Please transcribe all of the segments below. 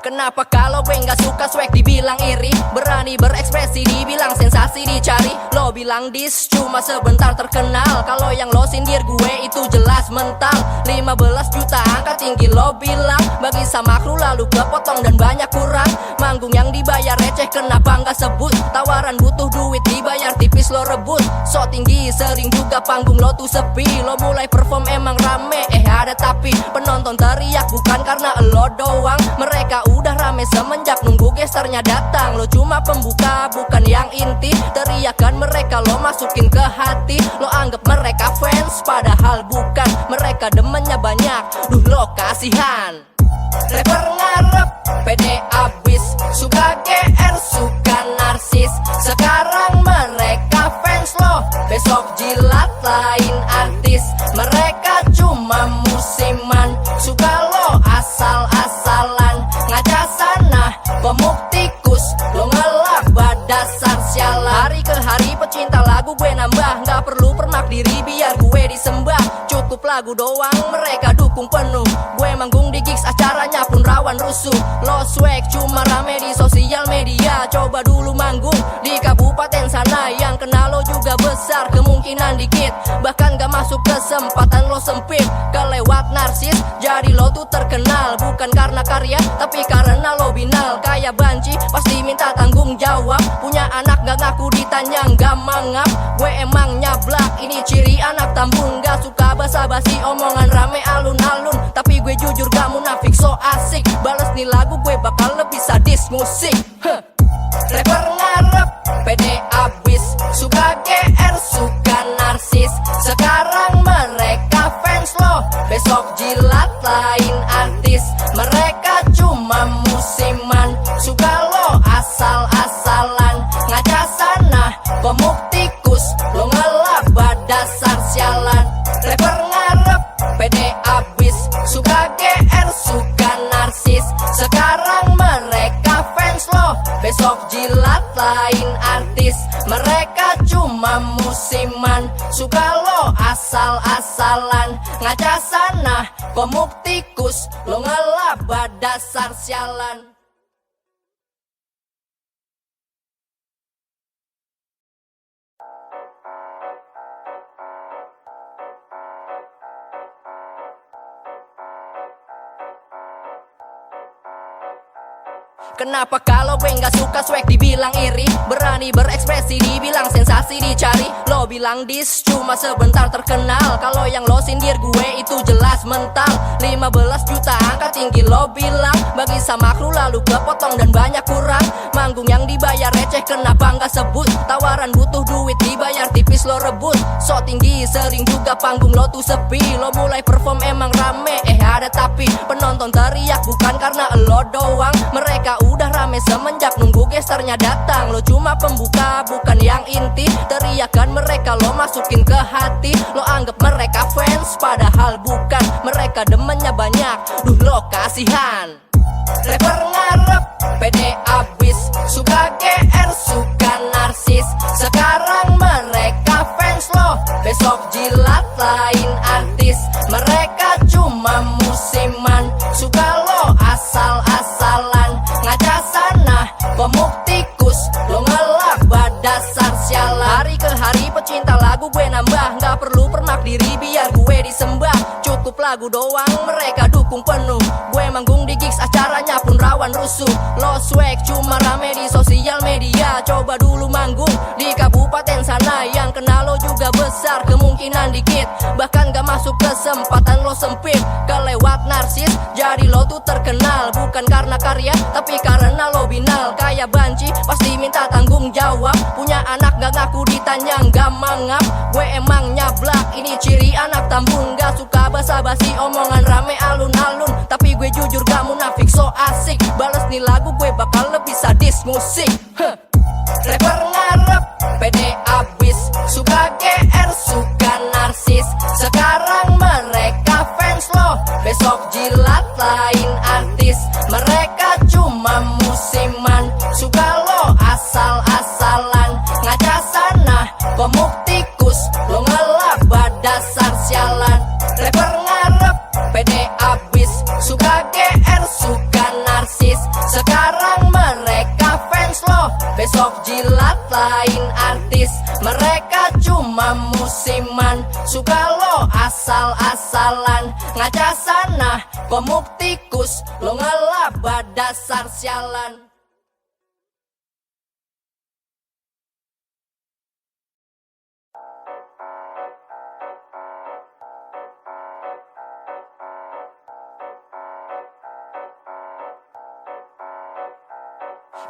Kenapa kalau gue gak suka swag dibilang iri, berani berekspresi dibilang sensasi dicari. Lo bilang dis cuma sebentar terkenal, kalau yang lo sindir gue itu jelas mental. 15 juta angka tinggi lo bilang, bagi sama kru lalu kepotong dan banyak kurang. Manggung yang dibayar receh kenapa gak sebut, tawaran butuh duit dibayar tipis lo rebut. So tinggi sering juga panggung lo tuh sepi, lo mulai perform emang rame ada tapi penonton teriak bukan karena lo doang. Mereka udah rame semenjak nunggu gesternya datang. Lo cuma pembuka bukan yang inti, teriakan mereka lo masukin ke hati. Lo anggap mereka fans padahal bukan, mereka demennya banyak, duh lo kasihan. Rapper ngarep, pede abis, suka GR, suka narsis. Sekarang mereka fans lo, besok jilat lain artis. Mereka cuma musiman, suka lo asal-asalan. Ngaca sana, komuk tikus, lo ngelaba dasar sialan. Hari ke hari pecinta lagu gue nambah, gak perlu permak diri biar gue disembah. Cukup lagu doang mereka dukung penuh, gue manggung di gigs acaranya pun rawan rusuh. Lo swag cuma rame di sosial media, coba dulu manggung di kabupaten sana. Yang kenal lo juga besar, kemungkinan dikit, bahkan gak masuk kesempatan lo sempit. Kelewat narsis, jadi lo tuh terkenal, bukan karena karya tapi karena lo binal. Kayak banci, pasti minta tanggung jawab, punya anak gak ngaku ditanya gak mangap. Gue emang nyablak, ini ciri anak tambun, gak suka basa-basi omongan rame alun-alun. Tapi gue jujur gak munafik, so asik, bales nih lagu gue bakal lebih sadis musik. Rapper ngarep, pede abis, suka GR, suka narsis. Sekarang mereka fans lo, besok jilat lain artis. Mereka cuma musiman, suka lo asal-asalan. Ngaca sana, komuk tikus, lo ngelaba dasar sialan. Rapper ngarep, pede abis, suka GR, suka narsis. Sekarang mereka fans lo, besok jilat lain artis. Mereka cuma musiman, suka lo asal-asalan. Ngaca sana, komuk tikus, lo ngelaba dasar sialan. Kenapa kalau gue gak suka swag dibilang iri, berani berekspresi dibilang sensasi dicari. Lo bilang dis cuma sebentar terkenal, kalau yang lo sindir gue itu jelas mental. 15 juta angka tinggi lo bilang, bagi sama kru lalu kepotong dan banyak kurang. Manggung yang dibayar receh kenapa gak sebut, tawaran butuh duit dibayar tipis lo rebut. So tinggi sering juga panggung lo tuh sepi, lo mulai perform emang rame ada tapi penonton teriak bukan karena lo doang. Mereka udah rame semenjak nunggu gesternya datang. Lo cuma pembuka bukan yang inti, teriakan mereka lo masukin ke hati. Lo anggap mereka fans padahal bukan, mereka demennya banyak, duh lo kasihan. Rapper ngarep, pede abis, suka GR, suka narsis. Sekarang mereka fans lo, besok jilat lain artis. Mereka cuma musiman, suka lo asal-asalan. Ngaca sana, komuk tikus, lo ngelaba dasar sialan. Hari ke hari pecinta lagu gue nambah, gak perlu permak diri biar gue disembah. Cukup lagu doang mereka dukung penuh, gue manggung di gigs acaranya pun rawan rusuh. Lo swag cuma rame di sosial media, coba dulu manggung di kabupaten sana. Yang kenal lo juga besar, kemungkinan dikit, bahkan gak masuk kesempatan lo sempit. Kelewat narsis, jadi lo tuh terkenal, bukan karena karya tapi karena lo binal. Kayak banci, pasti minta tanggung jawab, punya anak gak ngaku ditanya gak mangap. Gue emang nyablak, ini ciri anak tambun, gak suka basa-basi omongan rame alun-alun. Tapi gue jujur gak munafik, so asik, bales nih lagu gue bakal lebih sadis musik. Rapper ngarep, pede abis, suka GR, suka narsis. Sekarang mereka fans lo, besok jilat lain artis. Mereka cuma musiman, suka lo asal-asalan. Ngaca sana, komuk tikus, lo ngelaba dasar sialan. Rapper ngarep, pede abis, suka GR, suka narsis. sok jilat lain artis. Mereka cuma musiman, suka lo asal-asalan. Ngaca sana, komuk tikus, lo ngelaba dasar sialan.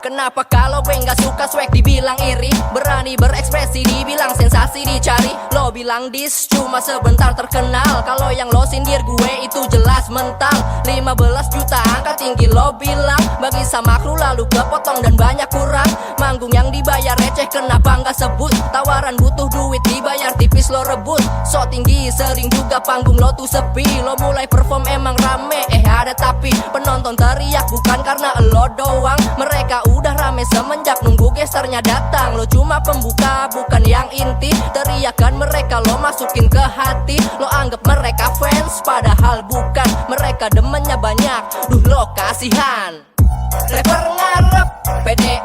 Kenapa kalau gue gak suka swag dibilang iri, berani berekspresi dibilang sensasi dicari. Lo bilang dis cuma sebentar terkenal, kalau yang lo sindir gue itu jelas mental. 15 juta angka tinggi lo bilang, bagi sama kru lalu kepotong dan banyak kurang. Manggung yang dibayar receh kenapa gak sebut, tawaran butuh duit dibayar tipis lo rebut. So tinggi sering juga panggung lo tuh sepi, lo mulai perform emang rame ada tapi penonton teriak bukan karena lo doang. Mereka udah rame semenjak nunggu gesternya datang. Lo cuma pembuka bukan yang inti, teriakan mereka lo masukin ke hati. Lo anggap mereka fans padahal bukan, mereka demennya banyak, duh lo kasihan. Rapper ngarep, pede